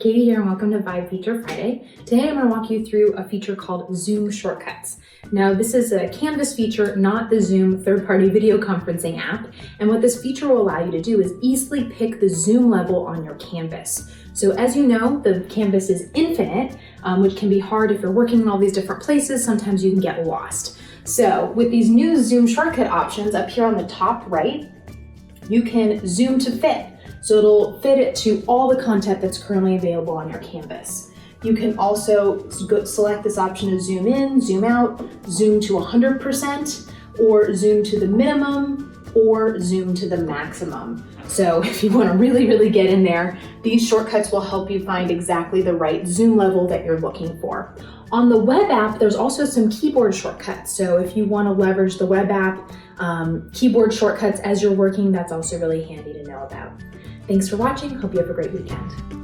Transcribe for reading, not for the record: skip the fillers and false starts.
Katie here and welcome to Vibe Feature Friday. Today I'm going to walk you through a feature called Zoom Shortcuts. Now this is a Canvas feature, not the Zoom third-party video conferencing app. And what this feature will allow you to do is easily pick the zoom level on your canvas. So as you know, the canvas is infinite, which can be hard if you're working in all these different places. Sometimes you can get lost. So with these new Zoom shortcut options up here on the top right, you can zoom to fit. So it'll fit it to all the content that's currently available on your canvas. You can also select this option to zoom in, zoom out, zoom to 100%, or zoom to the minimum, or zoom to the maximum. So if you want to really get in there, these shortcuts will help you find exactly the right zoom level that you're looking for. On the web app, there's also some keyboard shortcuts. So if you want to leverage the web app keyboard shortcuts as you're working, that's also really handy to know about. Thanks for watching. Hope you have a great weekend.